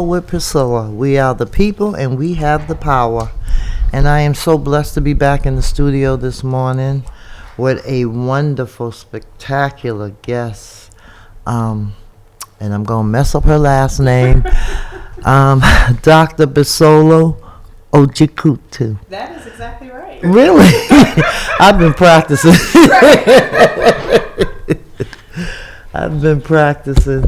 With Priscilla. We are the people and we have the power. And I am so blessed to be back in the studio this morning with a wonderful, spectacular guest. And I'm going to mess up her last name. Dr. Priscilla Ojikutu. That is exactly right. Really? I've been practicing. I've been practicing.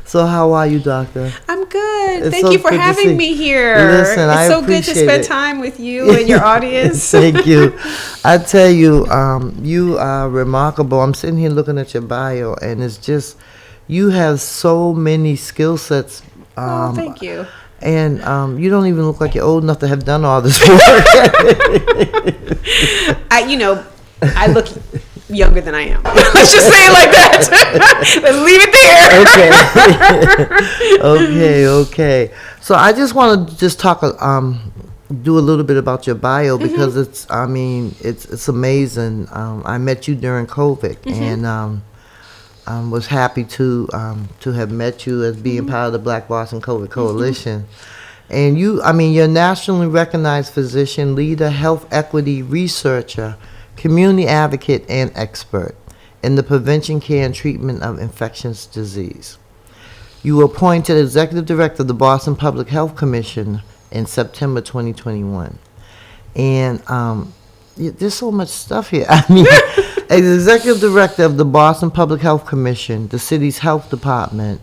So how are you, Doctor? I'm good. It's Thank so you for good to having see- me here. Listen, I it's so good to appreciate spend it. time with you and your audience. Thank you. I tell you, you are remarkable. I'm sitting here looking at your bio, and it's just, you have so many skill sets. Oh, thank you. And you don't even look like you're old enough to have done all this work. I look younger than I am. Let's just say it like that. Let's leave it there. Okay. So I just want to just talk, do a little bit about your bio because it's amazing. I met you during COVID and was happy to have met you as being part of the Black Boston COVID Coalition. And you're a nationally recognized physician, leader, health equity researcher, community advocate, and expert in the prevention, care, and treatment of infectious disease. You were appointed executive director of the Boston Public Health Commission in September 2021. And there's so much stuff here. As executive director of the Boston Public Health Commission, the city's health department,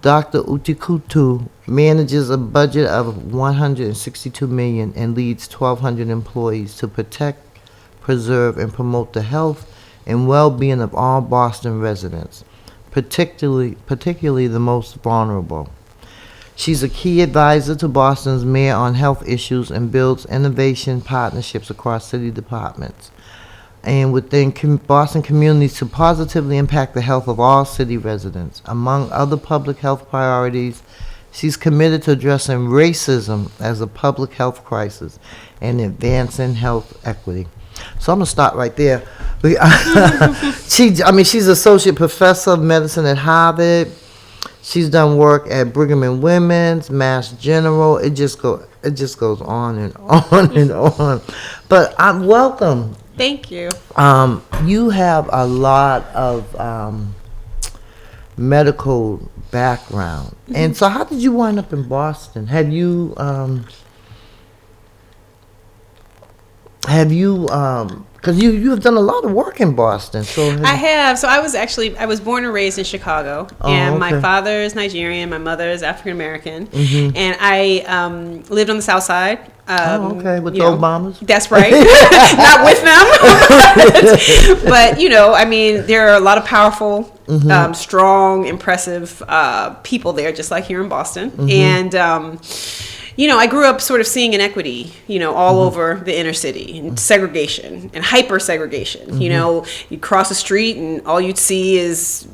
Dr. Ojikutu manages a budget of $162 million and leads 1,200 employees to protect, preserve, and promote the health and well-being of all Boston residents, particularly the most vulnerable. She's a key advisor to Boston's mayor on health issues and builds innovation partnerships across city departments and within Boston communities to positively impact the health of all city residents. Among other public health priorities, she's committed to addressing racism as a public health crisis and advancing health equity. So I'm going to stop right there. She's associate professor of medicine at Harvard. She's done work at Brigham and Women's, Mass General. It just goes on and on and on. But welcome. Thank you. You have a lot of medical background. And so how did you wind up in Boston? Have you because you have done a lot of work in Boston. So I have. So I was born and raised in Chicago, and my father is Nigerian, my mother is African American, and I lived on the South Side. With the Obamas? That's right. Not with them. But, there are a lot of powerful, strong, impressive people there, just like here in Boston. And, I grew up sort of seeing inequity, all over the inner city, and segregation and hyper segregation. You cross the street and all you'd see is,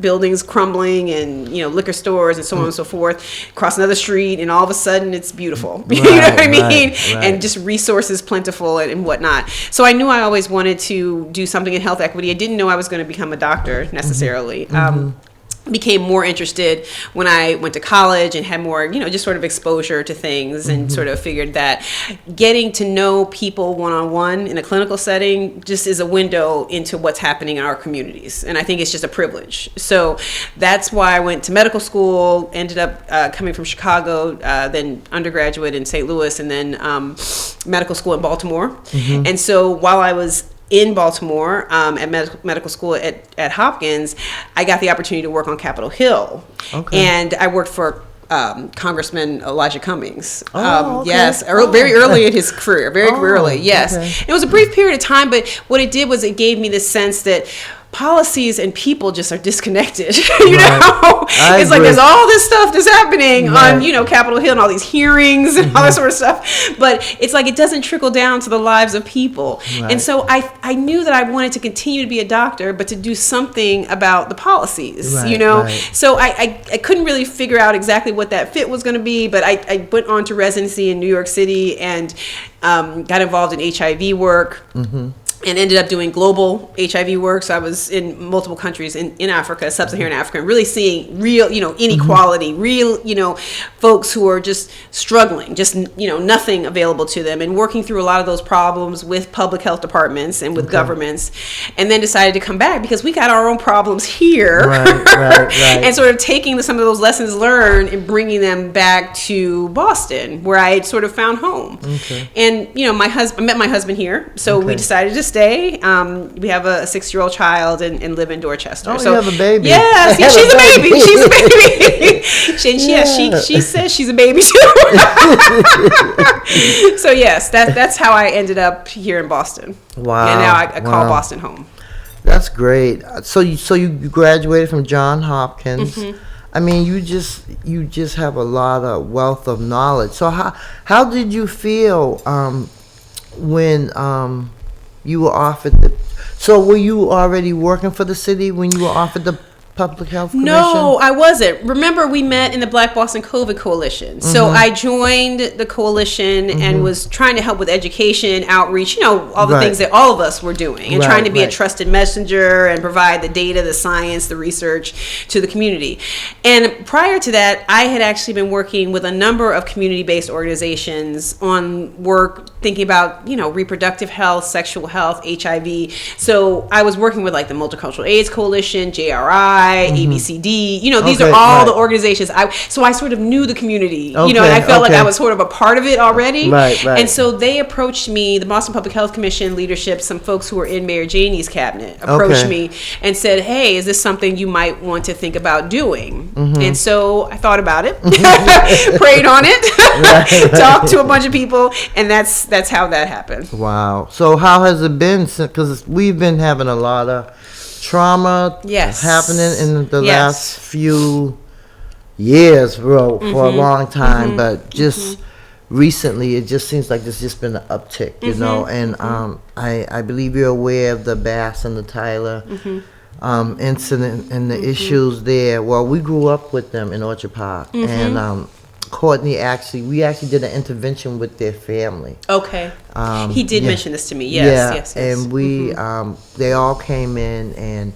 buildings crumbling and, liquor stores and so on and so forth. Cross another street and all of a sudden it's beautiful. Right, you know what I mean? Right. And just resources plentiful and whatnot. So I knew I always wanted to do something in health equity. I didn't know I was going to become a doctor necessarily. Became more interested when I went to college and had more, just sort of exposure to things and sort of figured that getting to know people one-on-one in a clinical setting just is a window into what's happening in our communities. And I think it's just a privilege. So that's why I went to medical school, ended up coming from Chicago, then undergraduate in St. Louis, and then medical school in Baltimore. And so while I was in Baltimore at medical school at Hopkins, I got the opportunity to work on Capitol Hill. And I worked for Congressman Elijah Cummings. Yes, very early in his career, very early, yes. It was a brief period of time, but what it did was it gave me this sense that policies and people just are disconnected. It's like there's all this stuff that's happening on, Capitol Hill and all these hearings and all that sort of stuff. But it's like it doesn't trickle down to the lives of people. And so I knew that I wanted to continue to be a doctor, but to do something about the policies, So I couldn't really figure out exactly what that fit was going to be, but I went on to residency in New York City and got involved in HIV work. and ended up doing global HIV work. So I was in multiple countries in Africa, sub-Saharan Africa, and really seeing real, inequality, real, folks who are just struggling, just, nothing available to them, and working through a lot of those problems with public health departments and with governments, and then decided to come back because we got our own problems here. Right. And sort of taking some of those lessons learned and bringing them back to Boston, where I sort of found home. Okay. And, I met my husband here, so we decided to stay. We have a 6-year-old child and live in Dorchester. Oh, so you have a baby. Yes, yeah, she's a baby. She's a baby. She says she's a baby too. So yes, that's how I ended up here in Boston. Wow. And now I call Boston home. That's great. So you graduated from Johns Hopkins. I mean, you just have a lot of wealth of knowledge. So how did you feel when you were offered so were you already working for the city when you were offered the Public Health Commission? No, I wasn't. Remember, we met in the Black Boston COVID Coalition. So I joined the coalition and was trying to help with education, outreach, all the things that all of us were doing, and trying to be a trusted messenger and provide the data, the science, the research to the community. And prior to that, I had actually been working with a number of community-based organizations on work thinking about, reproductive health, sexual health, HIV. So I was working with like the Multicultural AIDS Coalition, JRI, ABCD, these are all the organizations. So I sort of knew the community, and I felt like I was sort of a part of it already. Right. And so they approached me, the Boston Public Health Commission leadership, some folks who were in Mayor Janey's cabinet approached me and said, hey, is this something you might want to think about doing? And so I thought about it, prayed on it, talked to a bunch of people, and that's how that happened. Wow. So how has it been? Because we've been having a lot of trauma happening in the last few years, bro, for a long time, but just recently it just seems like there's just been an uptick, and I believe you're aware of the Bass and the Tyler incident and the issues there. Well, we grew up with them in Orchard Park, and Courtney we actually did an intervention with their family. Okay. He did mention this to me. Yes. And we, they all came in, and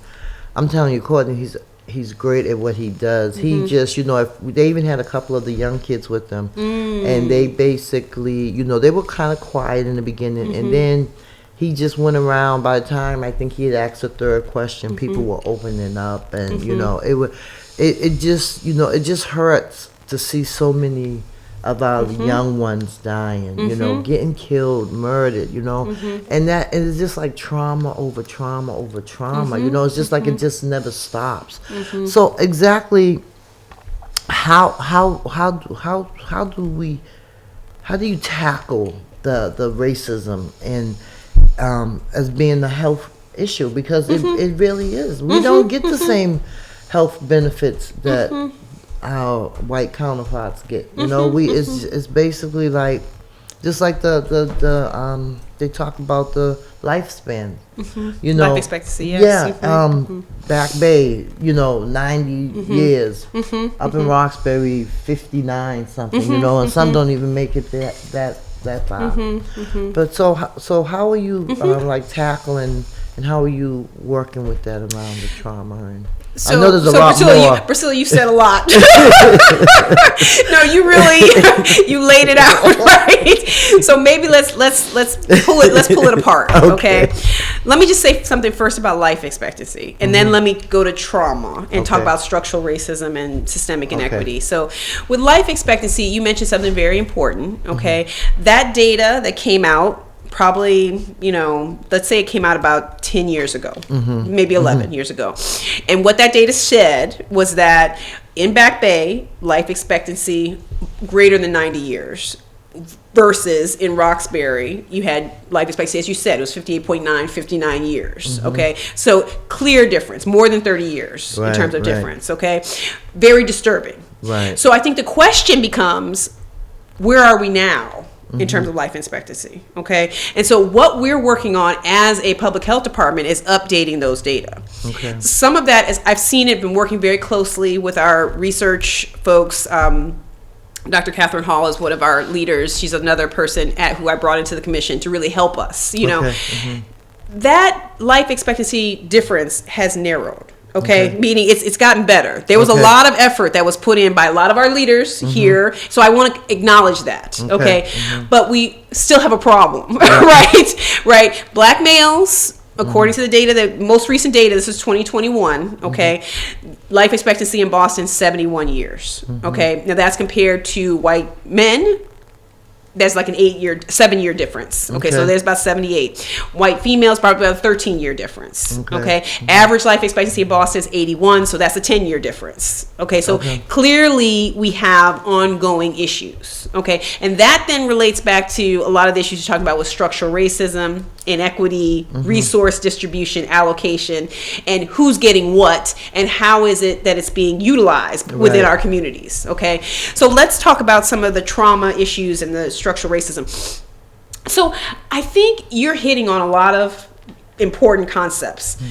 I'm telling you, Courtney, he's great at what he does. He just, if they even had a couple of the young kids with them, and they basically, they were kind of quiet in the beginning, and then he just went around. By the time I think he had asked the third question, people were opening up, and it just hurts to see so many of our young ones dying, getting killed, murdered, and it's just like trauma over trauma over trauma, it's just like it just never stops. So exactly how do you tackle the racism and as being a health issue, because it really is. We don't get the same health benefits that our white counterparts get. It's basically like just like the they talk about the lifespan. Life expectancy. Yes. Back Bay, 90 years. Up in Roxbury, 59 something. And some don't even make it that far. But so how are you like tackling, and how are you working with that around the trauma? And I know there's a lot more. Priscilla, you said a lot. No, you really you laid it out, right? So maybe let's pull it apart, okay? Let me just say something first about life expectancy, and then let me go to trauma and talk about structural racism and systemic inequity. So with life expectancy, you mentioned something very important, okay? That data that came out probably, let's say it came out about 10 years ago, maybe 11 years ago. And what that data said was that in Back Bay, life expectancy greater than 90 years, versus in Roxbury, you had life expectancy, as you said, it was 58.9, 59 years, okay? So clear difference, more than 30 years in terms of difference, okay? Very disturbing. Right. So I think the question becomes, where are we now in terms of life expectancy, okay? And so what we're working on as a public health department is updating those data. Okay. Some of that is, I've seen it, been working very closely with our research folks. Dr. Catherine Hall is one of our leaders. She's another person who I brought into the commission to really help us, that life expectancy difference has narrowed. Okay, meaning it's gotten better. There was a lot of effort that was put in by a lot of our leaders here, so I want to acknowledge that. Okay, but we still have a problem, right? Black males, according to the data, the most recent data, this is 2021. Okay, life expectancy in Boston 71 years. Okay, now that's compared to white men. There's like an 7-year difference. Okay, so there's about 78. White females, probably about a 13-year difference. Okay. Average life expectancy in Boston is 81, so that's a 10-year difference. Okay, so clearly we have ongoing issues. Okay, and that then relates back to a lot of the issues you're talking about with structural racism, inequity, resource distribution, allocation, and who's getting what, and how is it that it's being utilized within our communities. Okay, so let's talk about some of the trauma issues and the structural racism. So I think you're hitting on a lot of important concepts.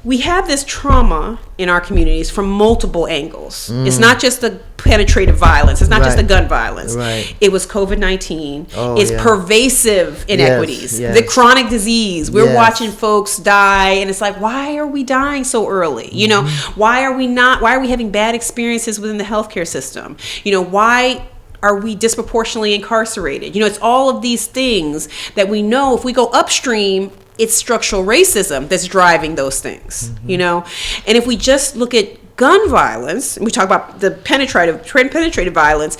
We have this trauma in our communities from multiple angles. It's not just the penetrative violence. It's not just the gun violence. It was COVID-19. It's pervasive inequities. The chronic disease. We're watching folks die, and it's like, why are we dying so early? You know, why are we having bad experiences within the healthcare system? You know, why are we disproportionately incarcerated? You know, it's all of these things that we know if we go upstream, it's structural racism that's driving those things, you know? And if we just look at gun violence, and we talk about the penetrative violence,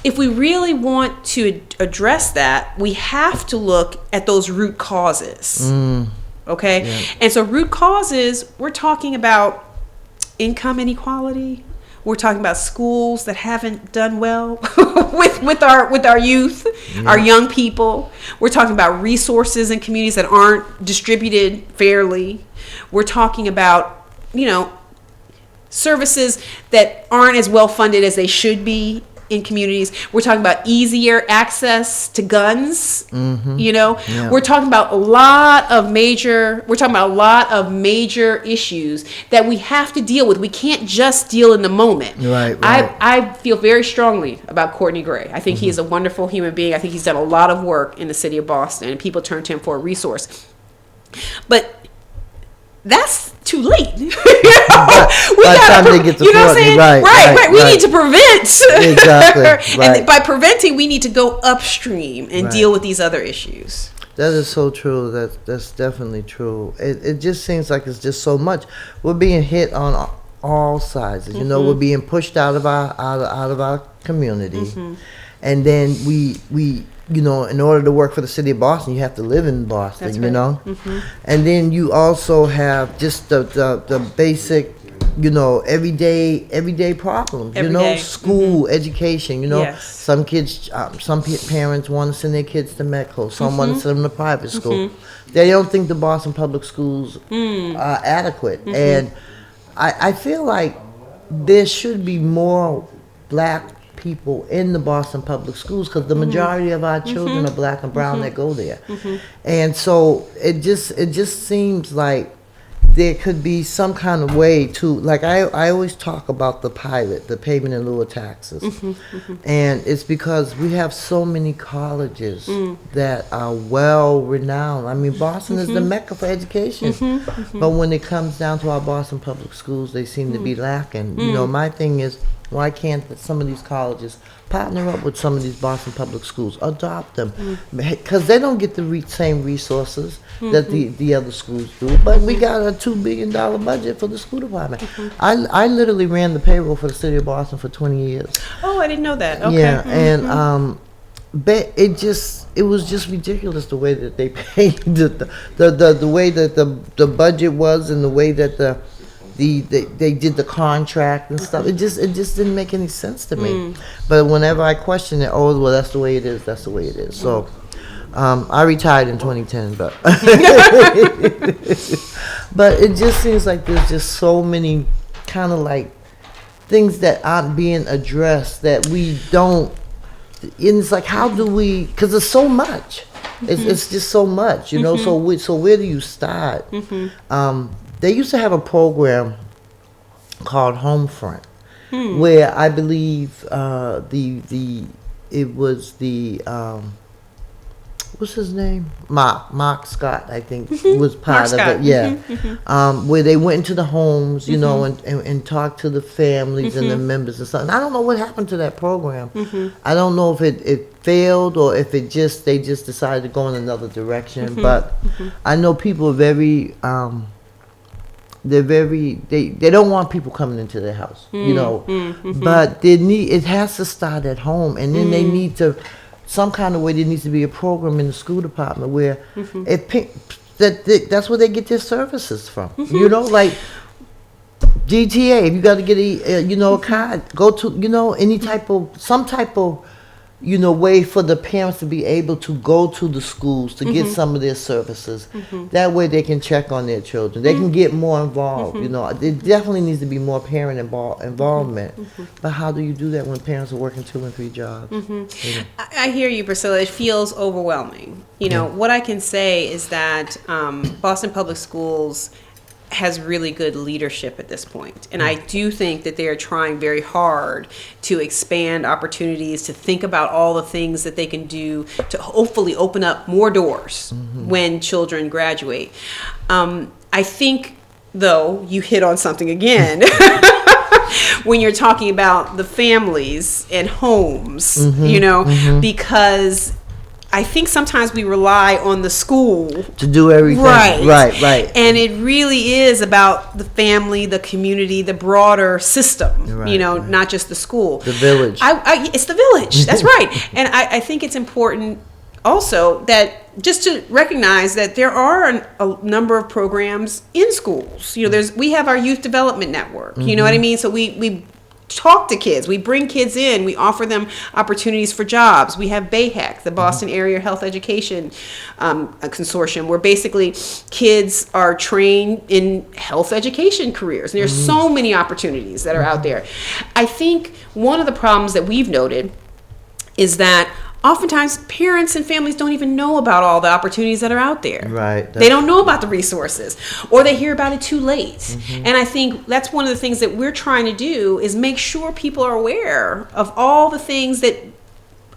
if we really want to address that, we have to look at those root causes, okay? And so root causes, we're talking about income inequality. We're talking about schools that haven't done well with our youth, our young people. We're talking about resources in communities that aren't distributed fairly. We're talking about, you know, services that aren't as well funded as they should be in communities. We're talking about easier access to guns. You know, we're talking about a lot of major issues that we have to deal with. We can't just deal in the moment. I feel very strongly about Courtney Gray. I think he is a wonderful human being. I think he's done a lot of work in the city of Boston, and people turn to him for a resource. But that's too late. We gotta, they get to, you know what I'm saying? Right. We need to prevent. Exactly. And by preventing, we need to go upstream and deal with these other issues. That is so true. That's definitely true. It just seems like it's just so much. We're being hit on all sides. You know, we're being pushed out of our community, and then we. You know, in order to work for the city of Boston, you have to live in Boston. That's right. You know, and then you also have just the basic, you know, everyday problems. School, education. You know, some kids, some parents want to send their kids to medical. Some want to send them to private school. They don't think the Boston public schools are adequate, and I feel like there should be more black people in the Boston public schools, because the majority of our children are black and brown that go there. And so it just seems like there could be some kind of way to, like, I always talk about the pilot, the payment in lieu of taxes. And it's because we have so many colleges that are well renowned. I mean, Boston is the mecca for education. But when it comes down to our Boston public schools, they seem to be lacking. You know, my thing is, why can't some of these colleges partner up with some of these Boston public schools, adopt them? Because they don't get the same resources that the other schools do. But we got a $2 billion budget for the school department. I literally ran the payroll for the city of Boston for 20 years. Oh, I didn't know that. Okay. Yeah, and but it was just ridiculous the way that they paid, the way that the budget was, and the way that they did the contract and stuff. It just didn't make any sense to me. But whenever I question it, oh well, that's the way it is. That's the way it is. So I retired in 2010, but but it just seems like there's just so many kind of like things that aren't being addressed that we don't. And it's like, how do we? Because it's so much. It's just so much, you know. So where do you start? They used to have a program called Homefront, where I believe it was the what's his name? Mark Scott, I think, was part of Scott. it. Yeah, where they went into the homes, you know, and talked to the families and the members and stuff. And I don't know what happened to that program. I don't know if it failed or if they just decided to go in another direction. But I know people are very. They don't want people coming into their house, you know, but it has to start at home, and then they need to, some kind of way, there needs to be a program in the school department where that's where they get their services from, you know, like GTA, if you got to get a card, go to, some type of, way for the parents to be able to go to the schools to get some of their services. That way they can check on their children. They can get more involved. There definitely needs to be more parent involvement. But how do you do that when parents are working 2 and 3 jobs? I hear you, Priscilla. It feels overwhelming. What I can say is that Boston Public Schools has really good leadership at this point. And I do think that they are trying very hard to expand opportunities, to think about all the things that they can do to hopefully open up more doors when children graduate. I think, though, you hit on something again. When you're talking about the families and homes, because I think sometimes we rely on the school to do everything. Right. And it really is about the family, the community, the broader system, not just the school. The village. It's the village. That's right. And I think it's important also that just to recognize that there are a number of programs in schools. We have our youth development network. You know what I mean? So we talk to kids. We bring kids in. We offer them opportunities for jobs. We have BAHEC, the Boston Area Health Education Consortium, where basically kids are trained in health education careers. And there's so many opportunities that are out there. I think one of the problems that we've noted is that oftentimes parents and families don't even know about all the opportunities that are out there. Right. They don't know about the resources, or they hear about it too late. And I think that's one of the things that we're trying to do is make sure people are aware of all the things that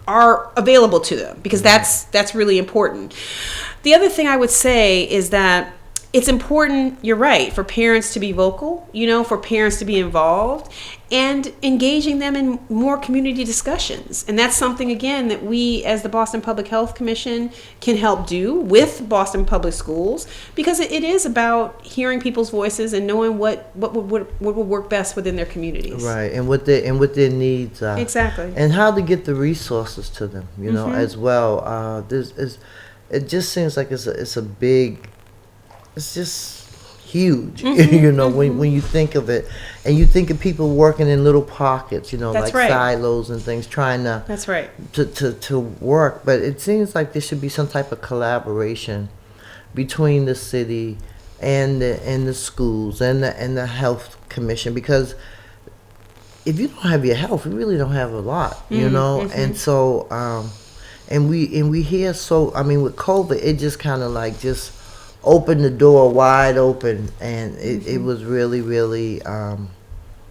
are available to them, because that's really important. The other thing I would say is that it's important, you're right, for parents to be vocal, for parents to be involved and engaging them in more community discussions. And that's something, again, that we as the Boston Public Health Commission can help do with Boston Public Schools, because it is about hearing people's voices and knowing what would work best within their communities. Right, and what their needs are. Exactly. And how to get the resources to them, as well. It just seems like it's a big... It's just huge, when you think of it, and you think of people working in little pockets, silos and things, trying to That's right. to work. But it seems like there should be some type of collaboration between the city and the schools and the health commission, because if you don't have your health, you really don't have a lot, And so and we hear with COVID, it just kind of like just opened the door wide open, and it was really, really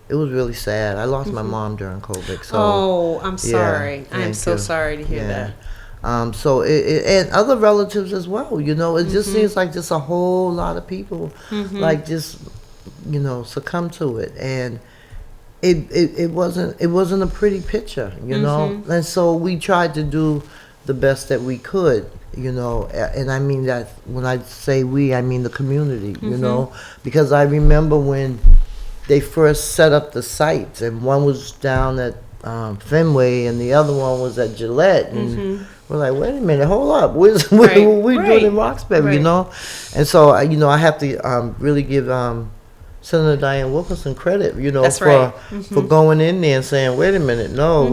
it was really sad. I lost my mom during COVID. So I'm sorry. I'm so sorry to hear that. And other relatives as well. It just seems like just a whole lot of people succumb to it, and it wasn't a pretty picture, And so we tried to do the best that we could. And I mean that when I say we, I mean the community, because I remember when they first set up the sites, and one was down at Fenway and the other one was at Gillette, and we're like, wait a minute, hold up, what are we doing in Roxbury, And so, I have to really give Senator Diane Wilkinson credit, for going in there and saying, wait a minute, no,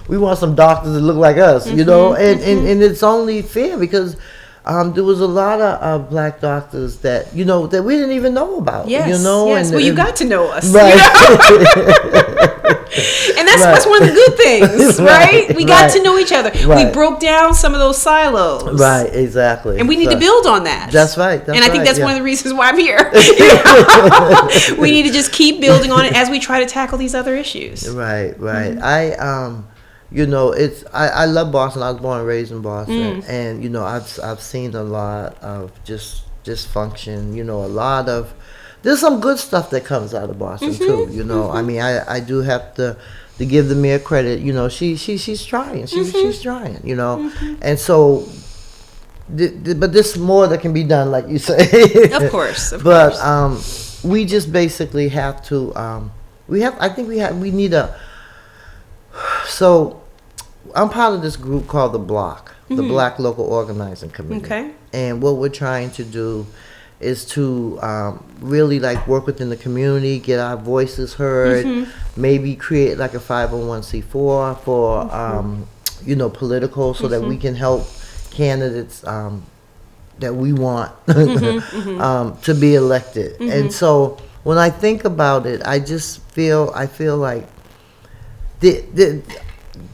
we want some doctors that look like us, and it's only fair, because there was a lot of black doctors that that we didn't even know about. Yes, and you got to know us, right? And that's one of the good things, right? We got to know each other. We broke down some of those silos, right? Exactly, and we need to build on that. That's right. I think that's one of the reasons why I'm here. We need to just keep building on it as we try to tackle these other issues. Right. I love Boston. I was born and raised in Boston, and I've seen a lot of just dysfunction. A lot of there's some good stuff that comes out of Boston too. I mean, I do have to give the mayor credit. She's trying. She's trying. And so. But there's more that can be done, like you say. Of course. But we just basically have to. We need a. So, I'm part of this group called the Block, the Black Local Organizing Committee. Okay. And what we're trying to do is to really work within the community, get our voices heard, maybe create like a 501c4 for political, so that we can help candidates that we want to be elected. And so when I think about it, I feel like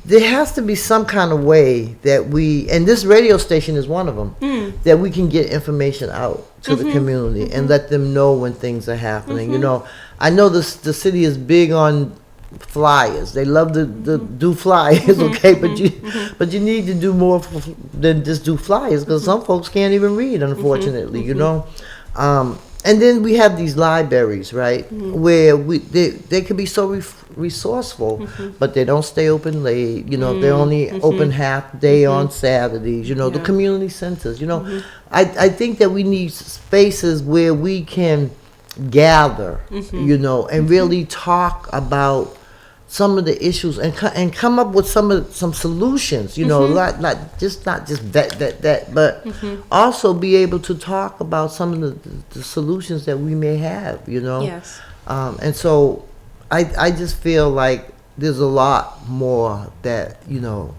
there has to be some kind of way that we, and this radio station is one of them, that we can get information out to the community and let them know when things are happening. I know the city is big on flyers. They love to do flyers, okay, but you need to do more than just do flyers, because some folks can't even read, unfortunately. And then we have these libraries, right, where they could be so resourceful, but they don't stay open late. They're only open half day on Saturdays. The community centers. I think that we need spaces where we can gather, and really talk about some of the issues and come up with some solutions, not just that, but also be able to talk about some of the solutions that we may have, Yes. And so I just feel like there's a lot more that,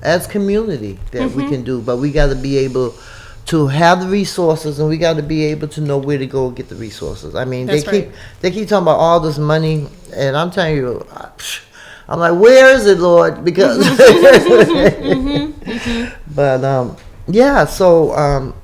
as community that we can do, but we got to be able to have the resources, and we got to be able to know where to go get the resources. I mean, they keep talking about all this money, and I'm telling you, I'm like, where is it, Lord? Because, but so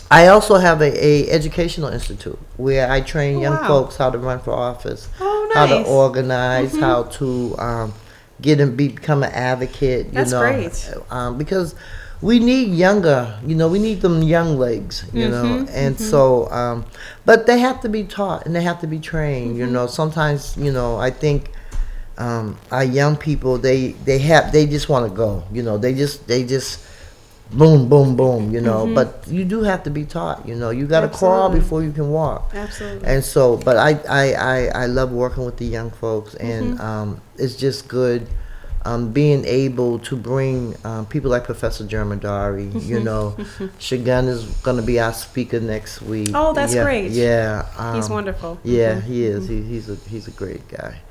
I also have a educational institute where I train young folks how to run for office, how to organize, how to become an advocate. That's great. Because we need younger, we need them young legs, and so, but they have to be taught and they have to be trained. Sometimes, I think. Our young people, they just want to go, they just boom, boom, boom, but you do have to be taught, you got to crawl before you can walk. Absolutely. And so, but I love working with the young folks, and it's just good being able to bring people like Professor Jermadari, Shagun is going to be our speaker next week. Oh, that's great. Yeah. He's wonderful. Yeah, he is. He's a great guy.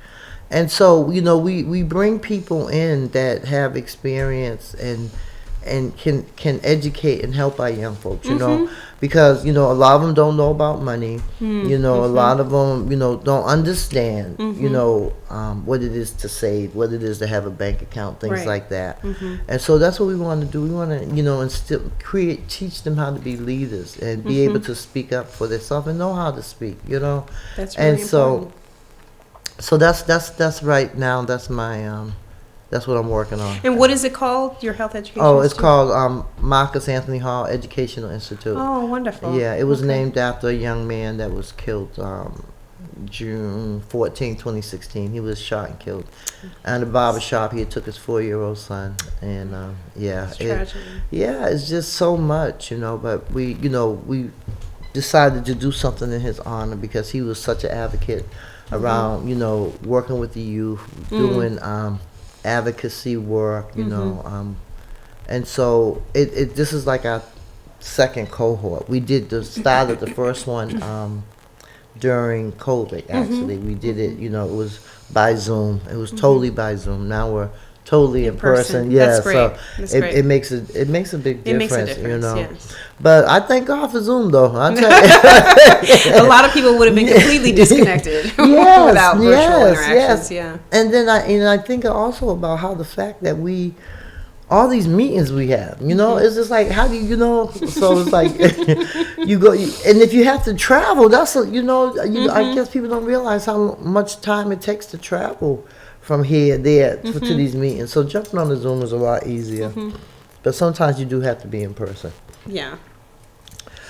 And so, we bring people in that have experience and can educate and help our young folks, because, a lot of them don't know about money, a lot of them, don't understand, what it is to save, what it is to have a bank account, things like that. And so that's what we want to do. We want to, teach them how to be leaders and be able to speak up for themselves and know how to speak, That's really important. So that's right now. That's my that's what I'm working on. And what is it called? Your health education? Oh, it's called Marcus Anthony Hall Educational Institute. Oh, wonderful. Yeah, it was named after a young man that was killed June 14, 2016. He was shot and killed at a barber shop. He took his 4-year-old son, and It's tragedy. It's just so much, But we decided to do something in his honor because he was such an advocate around, working with the youth, doing advocacy work, and so this is like our second cohort. We did the start of the first one during COVID. Actually, we did it. It was by Zoom. It was totally by Zoom. Now we're totally in person. Yeah, That's great. so That's it great. makes a big difference. It makes a difference, yes. But I thank God for Zoom, though. I tell you. A lot of people would have been completely disconnected without virtual interactions. Yeah. And then I think also about how the fact that all these meetings we have, it's just like, how do you, so it's like, you go, and if you have to travel, that's, I guess people don't realize how much time it takes to travel from here, there, to these meetings. So jumping on the Zoom is a lot easier. But sometimes you do have to be in person. Yeah.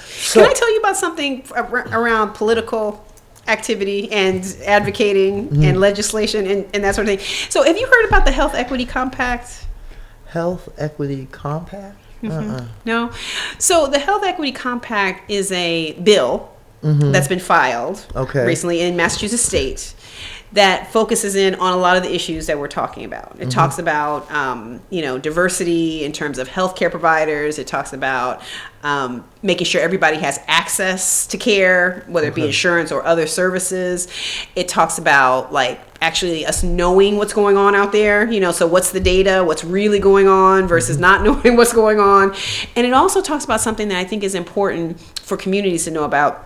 So, Can I tell you about something around political activity and advocating and legislation and that sort of thing? So have you heard about the Health Equity Compact? Health Equity Compact? No? So the Health Equity Compact is a bill that's been filed recently in Massachusetts State that focuses in on a lot of the issues that we're talking about. It talks about, diversity in terms of healthcare providers. It talks about making sure everybody has access to care, whether it be insurance or other services. It talks about actually us knowing what's going on out there, so what's the data, what's really going on versus not knowing what's going on. And it also talks about something that I think is important for communities to know about,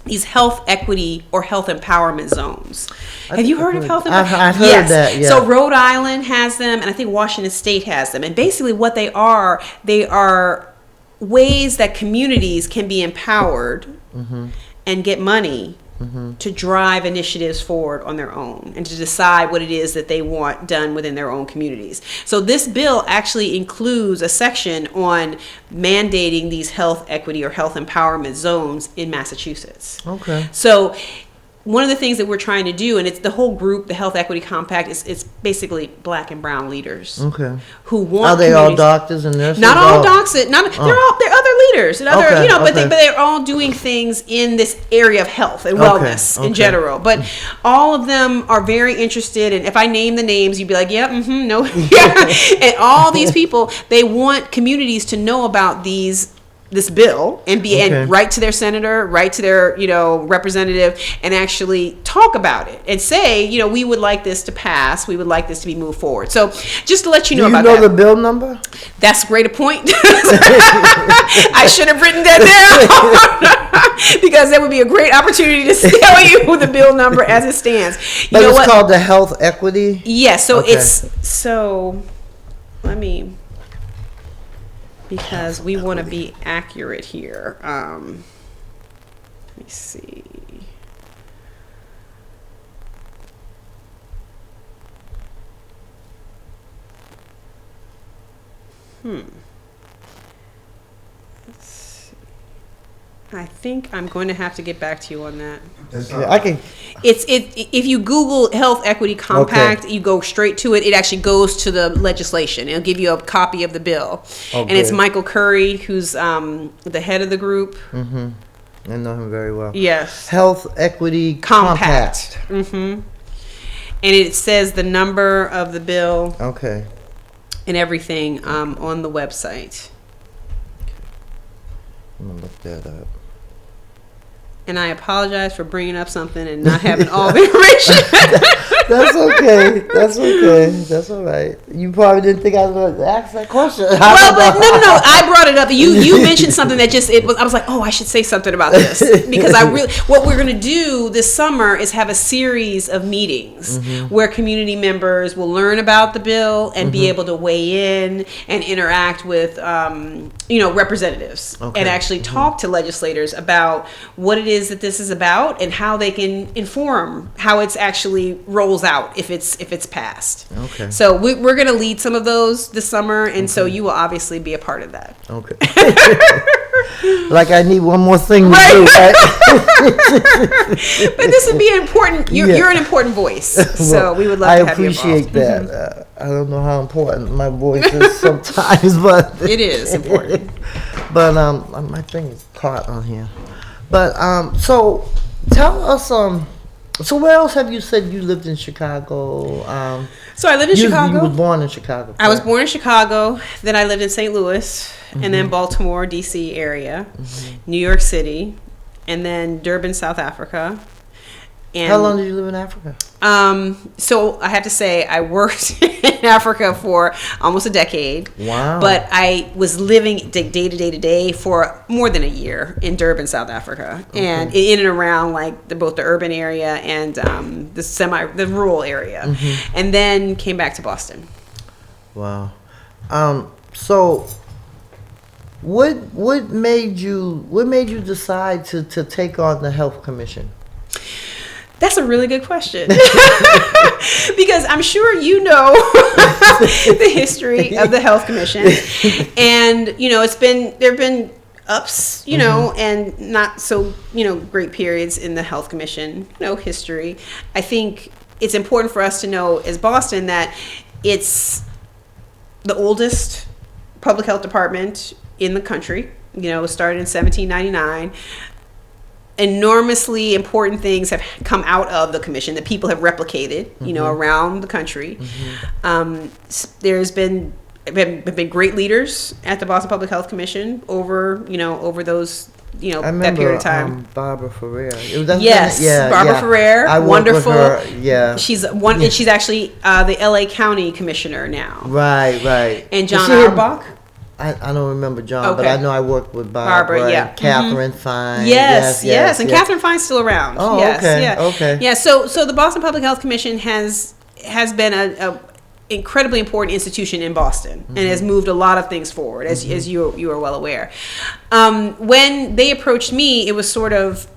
these health equity or health empowerment zones. Have you heard of health empowerment? I've heard that, yeah. So Rhode Island has them, and I think Washington State has them. And basically what they are ways that communities can be empowered and get money to drive initiatives forward on their own and to decide what it is that they want done within their own communities. So this bill actually includes a section on mandating these health equity or health empowerment zones in Massachusetts. Okay. So one of the things that we're trying to do, and it's the whole group, the Health Equity Compact, it's basically black and brown leaders. Okay. Who want Are they all doctors and nurses? Not all doctors. They're other leaders and other, Okay, but they're all doing things in this area of health and wellness in general. But all of them are very interested, and if I name the names, you'd be like, yeah, no, yeah. And all these people, they want communities to know about this bill and write to their senator, write to their representative, and actually talk about it and say, we would like this to pass, we would like this to be moved forward. So just to let you know about that. Do you know the bill number? That's great a point. I should have written that down because that would be a great opportunity to tell you the bill number as it stands. But it's called the Health Equity? Yes, let me, because we want to be accurate here. Let me see. Let's see. I think I'm going to have to get back to you on that. I can. If you Google Health Equity Compact, you go straight to it. It actually goes to the legislation. It'll give you a copy of the bill, and it's Michael Curry, who's the head of the group. I know him very well. Yes. Health Equity Compact. And it says the number of the bill. Okay. And everything on the website. I'm gonna look that up. And I apologize for bringing up something and not having all the information. That's okay. That's okay. That's all right. You probably didn't think I was going to ask that question. Well, but no. I brought it up. You mentioned something that I was like, oh, I should say something about this because what we're going to do this summer is have a series of meetings where community members will learn about the bill and be able to weigh in and interact with, representatives and actually talk to legislators about what it is that this is about and how they can inform how it's actually rolls out if it's passed. Okay. So we're going to lead some of those this summer, and so you will obviously be a part of that. Okay. Like I need one more thing to do, right? But this would be important. You're an important voice, so we would love to have you involved. I appreciate that. I don't know how important my voice is sometimes, but it is important. But my thing is caught on here. But so tell us so where else have you said you lived in Chicago? So I lived in Chicago. You were born in Chicago. Correct? I was born in Chicago. Then I lived in St. Louis, and then Baltimore, D.C. area, New York City, and then Durban, South Africa. And how long did you live in Africa? So I have to say I worked in Africa for almost a decade. Wow. But I was living day to day for more than a year in Durban, South Africa, and in and around both the urban area and the rural area, and then came back to Boston. Wow. So what made you decide to take on the health commission? That's a really good question. Because I'm sure you know the history of the Health Commission. And, you know, there have been ups, you know, and not so, you know, great periods in the Health Commission, you know, history. I think it's important for us to know as Boston that it's the oldest public health department in the country. You know, it started in 1799. Enormously important things have come out of the commission that people have replicated, you know, around the country. There's been great leaders at the Boston Public Health Commission over those, you know, that period of time. Barbara Ferrer. Barbara Ferrer, I wonderful. With her, yeah. She's and she's actually the LA County Commissioner now. Right. And John Auerbach. I don't remember John, but I know I worked with Barbara yeah. Catherine Fine. Yes. And Catherine Fine's still around. Oh, yes, okay. Yeah, so the Boston Public Health Commission has been a incredibly important institution in Boston and has moved a lot of things forward, as you are well aware. When they approached me, it was sort of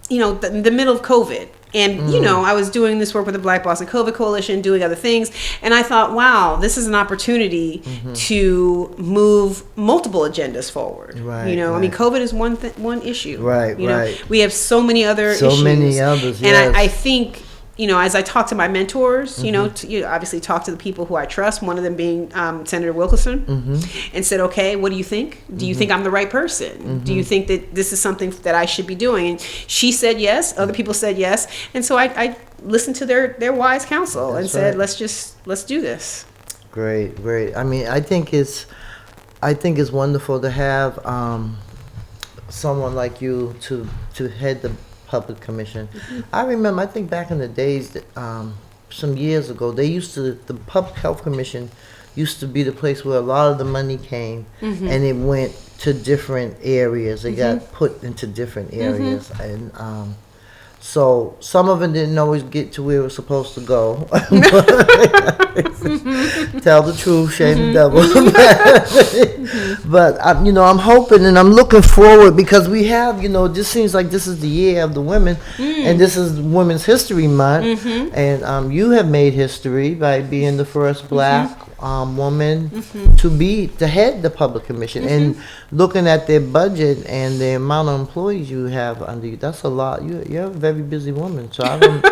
you know, the middle of COVID. And, you know, I was doing this work with the Black Boston COVID Coalition, doing other things. And I thought, wow, this is an opportunity to move multiple agendas forward. Right, you know, I mean, COVID is one issue. Right, you know, right. we have so many other issues. So many others, And yes. I think, you know, as I talk to my mentors, you know, you obviously talk to the people who I trust, one of them being Senator Wilkerson, and said, okay, what do you think? Do you think I'm the right person? Do you think that this is something that I should be doing? And she said yes. Other people said yes. And so I listened to their wise counsel and said, let's do this. Great. I mean, I think it's wonderful to have someone like you to head the Public Commission. I remember, I think back in the days that, some years ago, the Public Health Commission used to be the place where a lot of the money came, and it went to different areas. It got put into different areas, and so some of it didn't always get to where it was supposed to go. Tell the truth, shame the devil. But you know, I'm hoping and I'm looking forward, because we have, you know, it just seems like this is the year of the women, and this is Women's History Month, and you have made history by being the first Black woman to head the Public Commission, and looking at their budget and the amount of employees you have under you, that's a lot. You're a very busy woman, so I don't.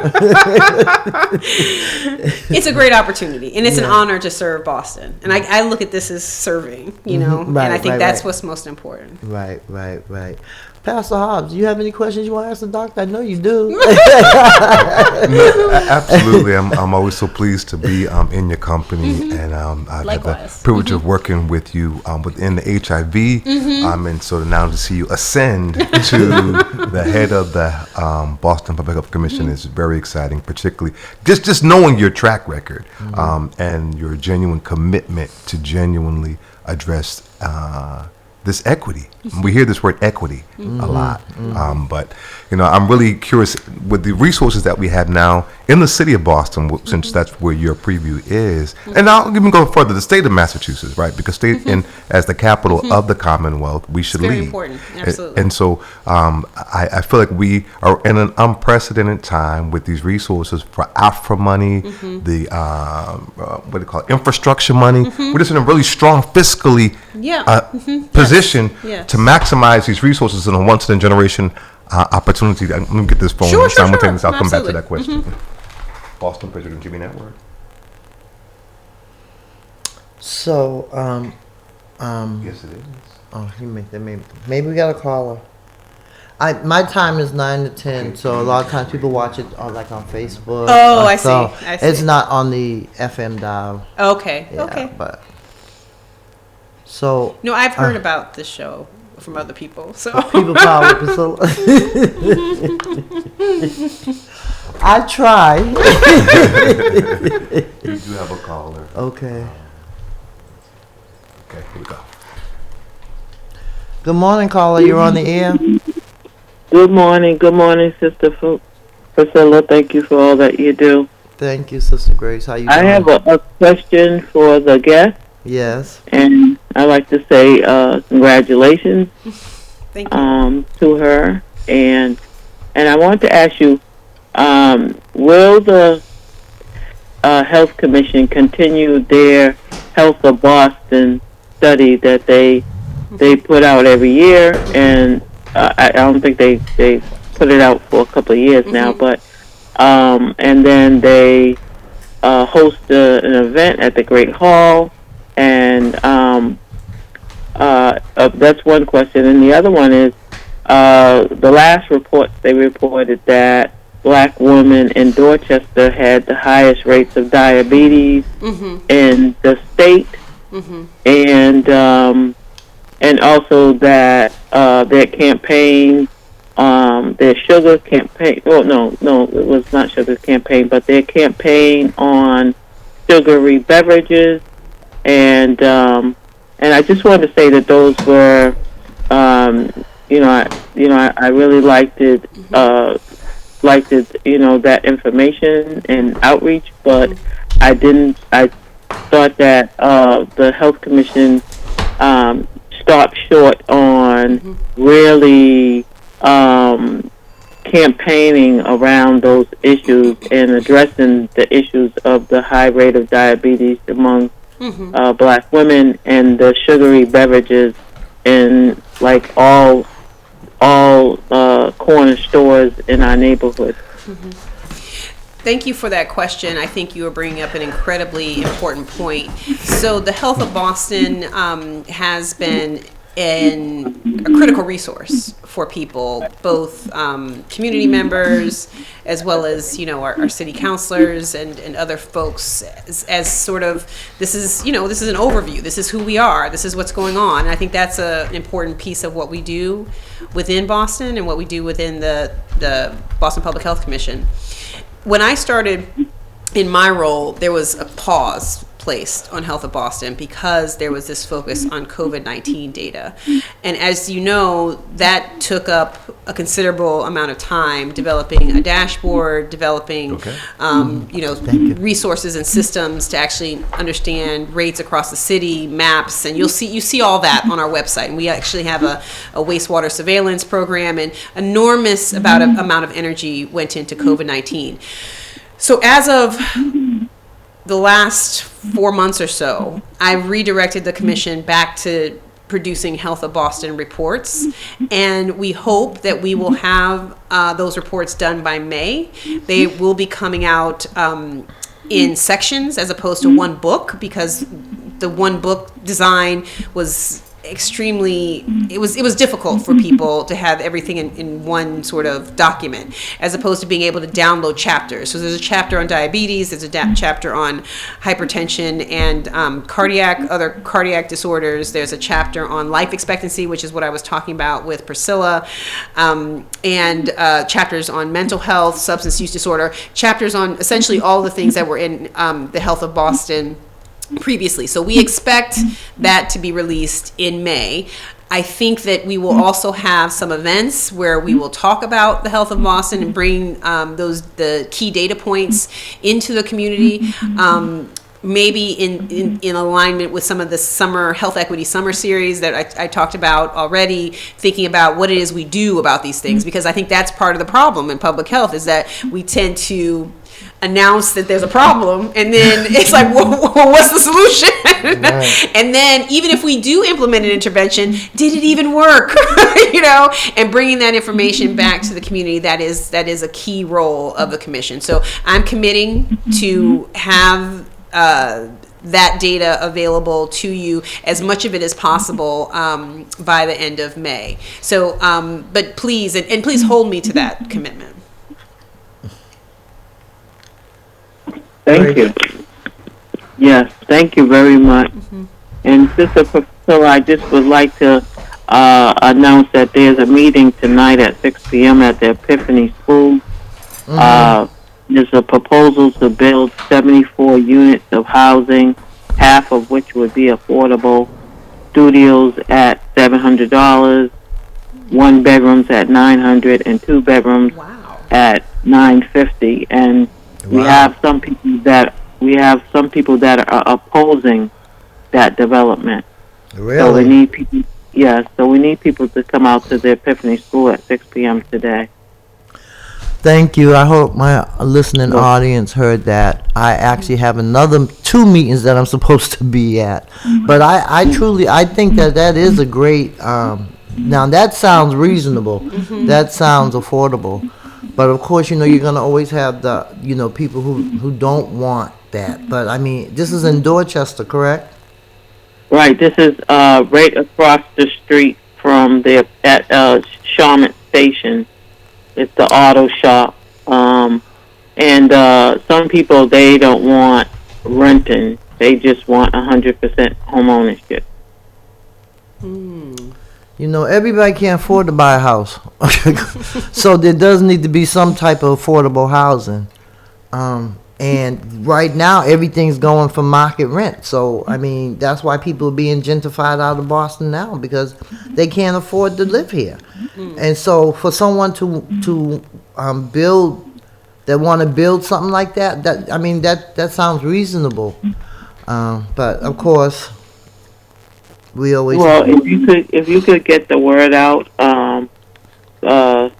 It's a great opportunity, and it's an honor to serve Boston, and I look at this as serving, you know, and I think that's what's most important. Right. Pastor Hobbs, do you have any questions you want to ask the doctor? I know you do. Absolutely. I'm always so pleased to be in your company, and I've had the privilege of working with you within the HIV, and so now to see you ascend to the head of the Boston Public Health Commission is very exciting, particularly just knowing your track record and your genuine commitment to genuinely address this equity. We hear this word equity a lot, but you know, I'm really curious with the resources that we have now in the city of Boston, since that's where your preview is, and I'll even go further, the state of Massachusetts, right? Because state as the capital of the Commonwealth, we should lead. Very important, absolutely. And so I feel like we are in an unprecedented time with these resources for AFRA money, the what do you call it, infrastructure money. We're just in a really strong fiscally position to maximize these resources in a once-in-a-generation opportunity. Let me get this phone simultaneously. I'll come back to that question. Boston President Jimmy Network. So, Yes, it is. oh, maybe we got a caller. My time is 9 to 10, so a lot of times people watch it on Facebook. Oh, I so see. It's not on the FM dial. Okay. Yeah, Okay. But so No, I've heard about this show from other people. So people power Priscilla. I try. You do have a caller. Okay. Okay, here we go. Good morning, caller. You're on the air. Good morning, Sister Priscilla. Thank you for all that you do. Thank you, Sister Grace. How you doing? I have a question for the guest, Yes. and I'd like to say congratulations thank you. to her, and I want to ask you, will the Health Commission continue their Health of Boston study that they put out every year? And I don't think they put it out for a couple of years now, but and then they host an event at the Great Hall, and that's one question. And the other one is the last reports they reported that Black women in Dorchester had the highest rates of diabetes in the state, and also that their campaign, their sugar campaign. Oh no, it was not sugar campaign, but their campaign on sugary beverages, and I just wanted to say that those were, I really liked it, that information and outreach, but I thought that the Health Commission stopped short on really campaigning around those issues and addressing the issues of the high rate of diabetes among Black women and the sugary beverages in like all corner stores in our neighborhood. Thank you for that question. I think you are bringing up an incredibly important point. So the Health of Boston has been a critical resource for people, both community members as well as our city councilors and other folks, as sort of this is an overview. This is who we are. This is what's going on. And I think that's an important piece of what we do within Boston and what we do within the Boston Public Health Commission. When I started in my role, there was a pause placed on Health of Boston because there was this focus on COVID-19 data. And as you know, that took up a considerable amount of time developing a dashboard, developing resources and systems to actually understand rates across the city, maps, and you see all that on our website. And we actually have a wastewater surveillance program, and enormous amount of energy went into COVID-19. So as of the last 4 months or so, I've redirected the commission back to producing Health of Boston reports, and we hope that we will have those reports done by May. They will be coming out in sections as opposed to one book, because the one book design was it was difficult for people to have everything in one sort of document, as opposed to being able to download chapters. So there's a chapter on diabetes, there's a chapter on hypertension and other cardiac disorders. There's a chapter on life expectancy, which is what I was talking about with Priscilla, and chapters on mental health, substance use disorder, chapters on essentially all the things that were in the Health of Boston previously. So we expect that to be released in May. I think that we will also have some events where we will talk about the Health of Boston and bring the key data points into the community. Maybe in alignment with some of the summer health equity summer series that I talked about already, thinking about what it is we do about these things, because I think that's part of the problem in public health, is that we tend to announce that there's a problem, and then it's like, well, what's the solution? Right. And then even if we do implement an intervention, did it even work? And bringing that information back to the community, that is a key role of the commission. So I'm committing to have that data available to you, as much of it as possible, by the end of May. So, but please, and please hold me to that commitment. Thank you. Yes, thank you very much. And Sister Priscilla, I just would like to announce that there's a meeting tonight at 6 p.m. at the Epiphany School. There's a proposal to build 74 units of housing, half of which would be affordable. Studios at $700, one bedrooms at $900, and two bedrooms at $950. And we have some people that are opposing that development. Really? So we need people. Yes, so we need people to come out to the Epiphany School at 6 p.m. today. Thank you. I hope my listening audience heard that. I actually have another 2 meetings that I'm supposed to be at. But I truly, I think that is a great, now that sounds reasonable. That sounds affordable. But of course, you're going to always have the, people who don't want that. But I mean, this is in Dorchester, correct? Right. This is right across the street from the at Charlotte Station. It's the auto shop. And some people, they don't want renting. They just want 100% home ownership. Everybody can't afford to buy a house. So there does need to be some type of affordable housing. And right now, everything's going for market rent. So, I mean, that's why people are being gentrified out of Boston now, because they can't afford to live here. And so for someone to build, that want to build something like that sounds reasonable. But, of course, we always... Well, if you could get the word out,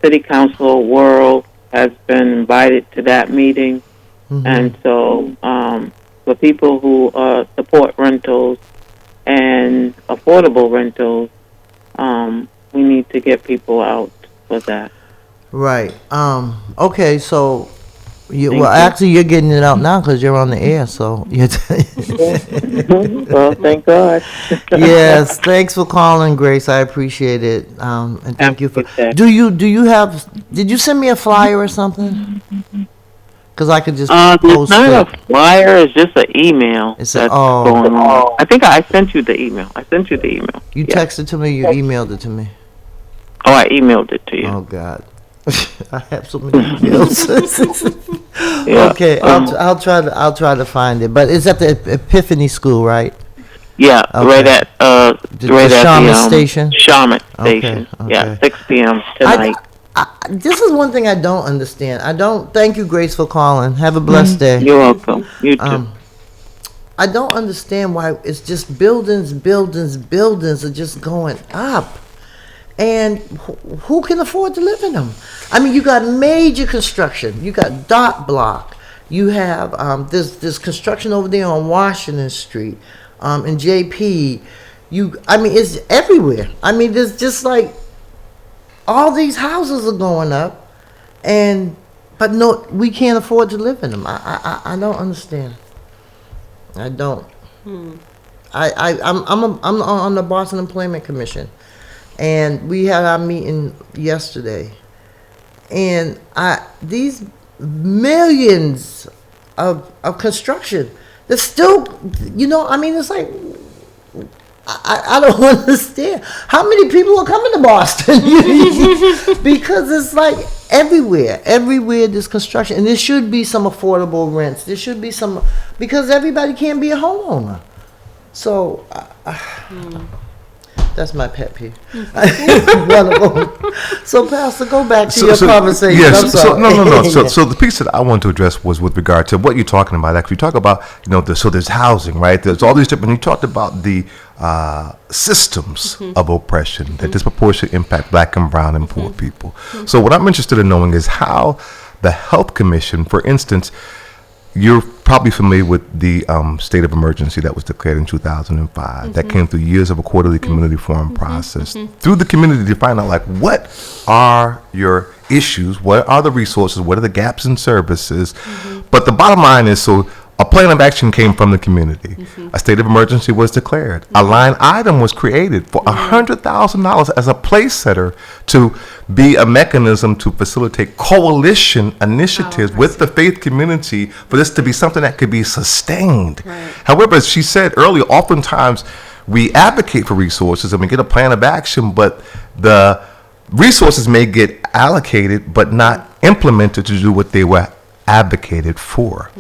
City Council World has been invited to that meeting. And so, for people who support rentals and affordable rentals, we need to get people out for that. Right. Okay, so... Actually, you're getting it out now because you're on the air, so... Well, thank God. Yes, thanks for calling, Grace. I appreciate it. And thank you for... Did you send me a flyer or something? Because I could just post it's not it. a flyer, it's just an email It's that's going on. I think I sent you the email. You texted to me, you emailed it to me. Oh, I emailed it to you. Oh, God. I have so many emails. Yeah. Okay, I'll try to find it. But it's at the Epiphany School, right? Yeah, Okay. right at Charlotte Station? Charlotte Okay, Station. okay. Yeah, 6 p.m. tonight. This is one thing I don't understand. Thank you, Grace, for calling. Have a blessed day. You're welcome. You too. I don't understand why it's just buildings are just going up. And who can afford to live in them? I mean, you got major construction. You got dot block. You have there's construction over there on Washington Street, in JP. It's everywhere. I mean, there's just like all these houses are going up, but no, we can't afford to live in them. I don't understand. I don't. I'm on the Boston Employment Commission. And we had our meeting yesterday, and these millions of construction, there's still, it's like, I don't understand how many people are coming to Boston because it's like everywhere there's construction, and there should be some affordable rents. There should be some, because everybody can't be a homeowner. So. That's my pet peeve. So, Pastor, go back to your conversation. Yes, I'm sorry. No. So the piece that I wanted to address was with regard to what you're talking about. Actually, you talk about, so there's housing, right? There's all these different. You talked about the systems of oppression that disproportionately impact Black and brown and poor people. So what I'm interested in knowing is how the Health Commission, for instance, you're probably familiar with the state of emergency that was declared in 2005. That came through years of a quarterly community forum process. Through the community to find out, like, what are your issues? What are the resources? What are the gaps in services? But the bottom line is, so a plan of action came from the community. A state of emergency was declared. A line item was created for $100,000 as a place setter to be a mechanism to facilitate coalition initiatives with the faith community for this to be something that could be sustained. Right. However, as she said earlier, oftentimes we advocate for resources and we get a plan of action, but the resources may get allocated but not implemented to do what they were advocated for.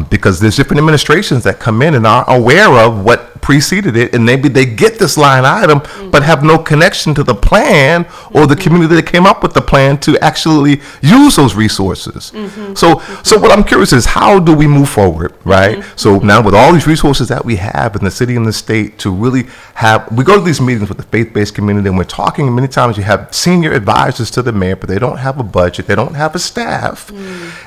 Because there's different administrations that come in and are aware of what preceded it, and maybe they get this line item, but have no connection to the plan or the community that came up with the plan to actually use those resources. So what I'm curious is, how do we move forward, right? So now with all these resources that we have in the city and the state, to really we go to these meetings with the faith-based community, and we're talking, many times you have senior advisors to the mayor, but they don't have a budget, they don't have a staff,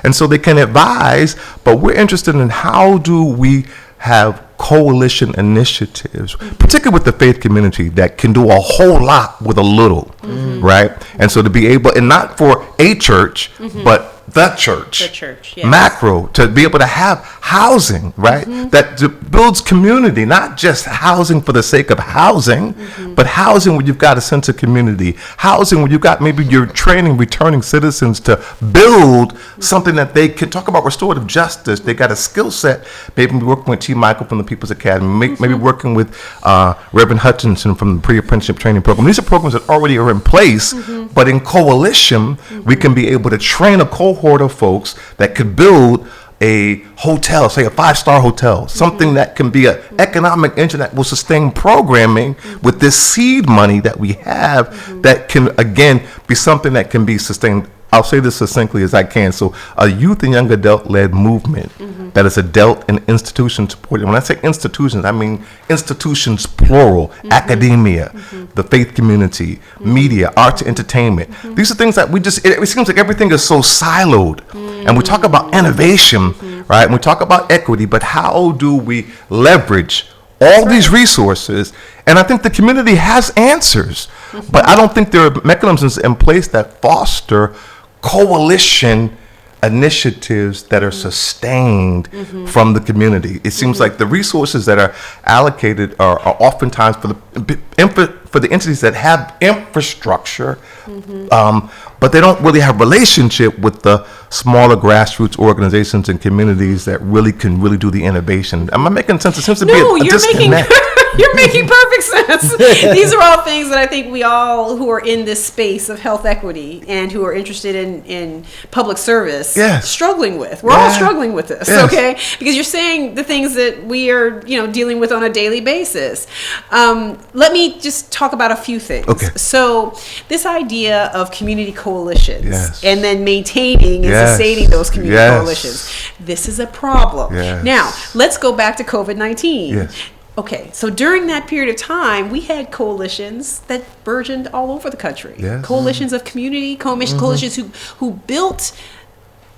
and so they can advise, but we're interested in how do we have coalition initiatives, particularly with the faith community, that can do a whole lot with a little, right? And so to be able, and not for a church, but the church, yes. Macro, to be able to have housing, right? That builds community, not just housing for the sake of housing, but housing where you've got a sense of community, housing where you've got, maybe you're training returning citizens to build something that they can talk about restorative justice. They got a skill set, maybe working with T. Michael from the People's Academy, maybe working with Reverend Hutchinson from the pre-apprenticeship training program. These are programs that already are in place, but in coalition, we can be able to train a cohort of folks that could build a hotel, say a 5-star hotel, something that can be an economic engine that will sustain programming with this seed money that we have, that can, again, be something that can be sustained. I'll say this succinctly as I can. So a youth and young adult-led movement that is adult and institution supported. When I say institutions, I mean institutions plural, academia, the faith community, media, arts, entertainment. These are things that it seems like everything is so siloed. And we talk about innovation, right? And we talk about equity, but how do we leverage all these resources? And I think the community has answers, but I don't think there are mechanisms in place that foster coalition initiatives that are sustained from the community. It seems like the resources that are allocated are oftentimes for the entities that have infrastructure, but they don't really have relationship with the smaller grassroots organizations and communities that can do the innovation. Am I making sense? It seems to be a disconnect. You're making perfect sense. These are all things that I think we all who are in this space of health equity and who are interested in public service struggling with. We're all struggling with this, okay? Because you're saying the things that we are, dealing with on a daily basis. Let me just talk about a few things. Okay. So this idea of community coalitions and then maintaining and sustaining those community coalitions. This is a problem. Now, let's go back to COVID-19. Okay, so during that period of time, we had coalitions that burgeoned all over the country. Coalitions of community, coalitions who built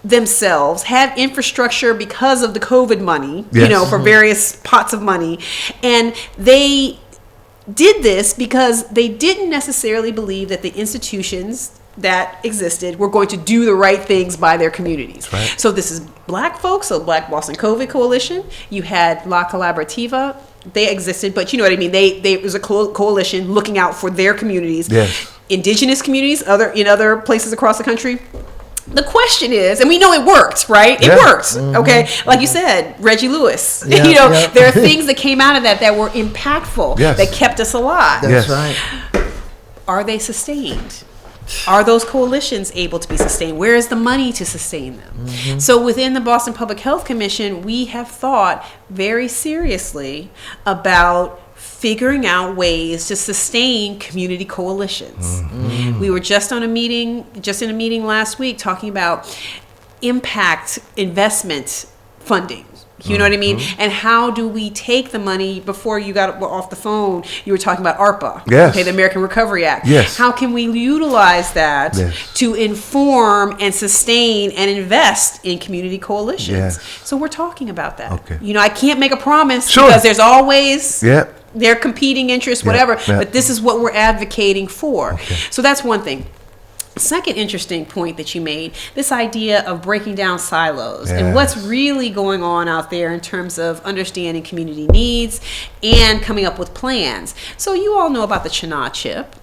themselves, had infrastructure because of the COVID money, for various pots of money. And they did this because they didn't necessarily believe that the institutions that existed were going to do the right things by their communities. So this is Black folks, so Black Boston COVID Coalition. You had La Colaborativa. They existed, but you know what I mean. It was a coalition looking out for their communities, indigenous communities, in other places across the country. The question is, and we know it worked, right? It worked, okay? Like you said, Reggie Lewis. There are things that came out of that were impactful, that kept us alive. That's right. Are they sustained? Are those coalitions able to be sustained? Where is the money to sustain them? So within the Boston Public Health Commission, we have thought very seriously about figuring out ways to sustain community coalitions. We were just in a meeting last week talking about impact investment funding. You know what I mean? And how do we take the money? Before you got off the phone, you were talking about ARPA, the American Recovery Act. How can we utilize that to inform and sustain and invest in community coalitions? So we're talking about that. I can't make a promise because there's always their competing interests, whatever, but this is what we're advocating for. So that's one thing. Second interesting point that you made, this idea of breaking down silos and what's really going on out there in terms of understanding community needs and coming up with plans. So you all know about the CHNA chip,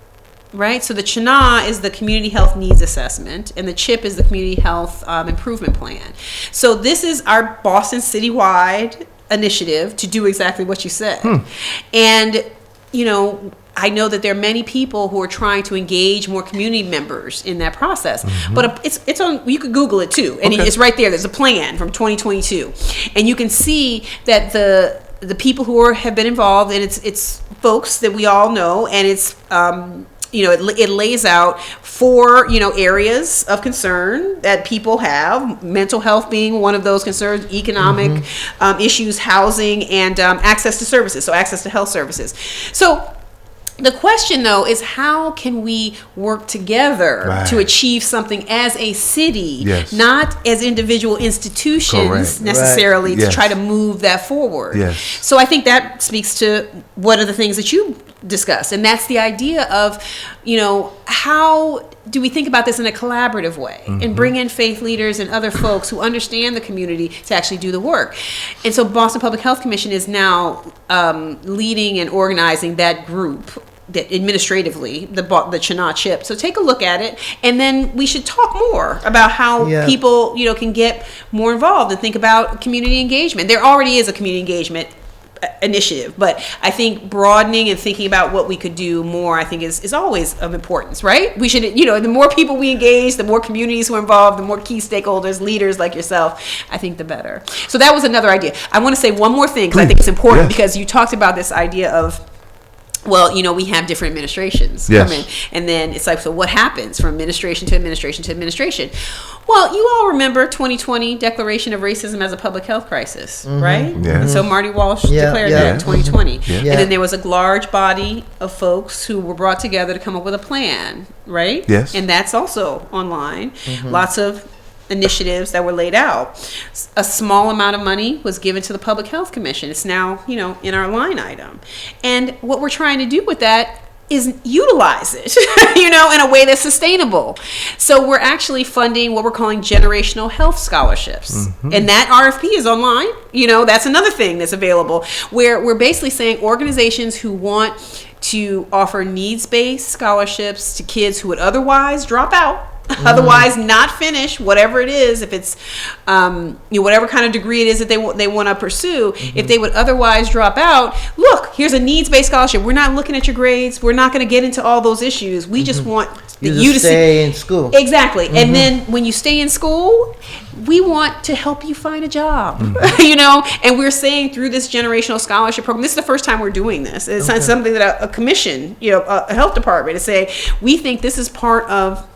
right? So the CHNA is the Community Health Needs Assessment, and the CHIP is the Community Health Improvement Plan. So this is our Boston citywide initiative to do exactly what you said. And, I know that there are many people who are trying to engage more community members in that process, but it's on. You could Google it too, and it's right there. There's a plan from 2022, and you can see that the the people who have been involved, and it's folks that we all know, and it's it lays out 4 areas of concern that people have, mental health being one of those concerns, economic issues, housing, and access to services, so access to health services. So the question, though, is how can we work together to achieve something as a city, not as individual institutions necessarily to try to move that forward. So I think that speaks to one of the things that you discussed, and that's the idea of, how do we think about this in a collaborative way and bring in faith leaders and other folks who understand the community to actually do the work. And so Boston Public Health Commission is now leading and organizing that group, that administratively, the Chinah chip. So take a look at it, and then we should talk more about how people can get more involved and think about community engagement. There already is a community engagement initiative, but I think broadening and thinking about what we could do more, I think is always of importance, right? We should, the more people we engage, the more communities who are involved, the more key stakeholders, leaders like yourself, I think the better. So that was another idea. I want to say one more thing, because I think it's important, because you talked about this idea of, well, we have different administrations come in, and then it's like, so what happens from administration to administration to administration? Well, you all remember 2020 Declaration of Racism as a Public Health Crisis, right? And so Marty Walsh declared that in 2020. And then there was a large body of folks who were brought together to come up with a plan, right? And that's also online. Lots of initiatives that were laid out. A small amount of money was given to the Public Health Commission. It's now, in our line item. And what we're trying to do with that is utilize it, in a way that's sustainable. So we're actually funding what we're calling generational health scholarships. And that RFP is online. That's another thing that's available, where we're basically saying organizations who want to offer needs-based scholarships to kids who would otherwise drop out, otherwise not finish whatever it is, if it's whatever kind of degree it is that they want to pursue, if they would otherwise drop out, look, here's a needs-based scholarship. We're not looking at your grades. We're not going to get into all those issues. We just want you to stay in school. Exactly. And then when you stay in school, we want to help you find a job, and we're saying through this generational scholarship program, this is the first time we're doing this. It's not something that a commission, a health department is saying, we think this is part of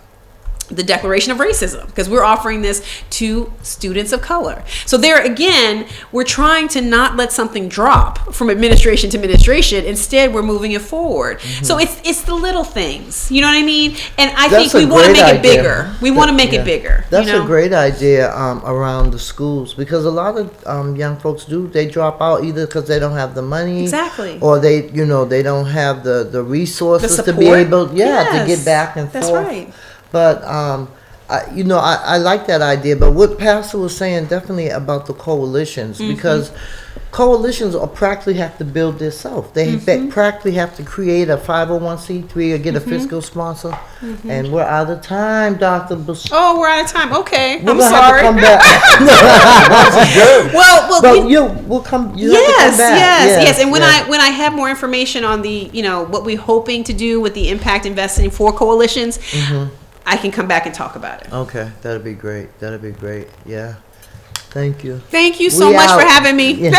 the Declaration of Racism, because we're offering this to students of color. So there again, we're trying to not let something drop from administration to administration. Instead, we're moving it forward. So it's the little things, you know what I mean? And I think we want to make it bigger. We want to make it bigger. That's a great idea around the schools, because a lot of young folks they drop out either because they don't have the money, or they they don't have the resources to be able to get back and forth. That's right. But I like that idea. But what Pastor was saying definitely about the coalitions, because coalitions practically have to build themselves. They practically have to create a 501c3 or get a fiscal sponsor. And we're out of time, Dr. Oh, we're out of time. Okay, I'm sorry. Have to come back. Well, we'll come. Yes. And when I have more information on the what we're hoping to do with the impact investing for coalitions, I can come back and talk about it. Okay, that'd be great. Yeah. Thank you. Thank you so much for having me.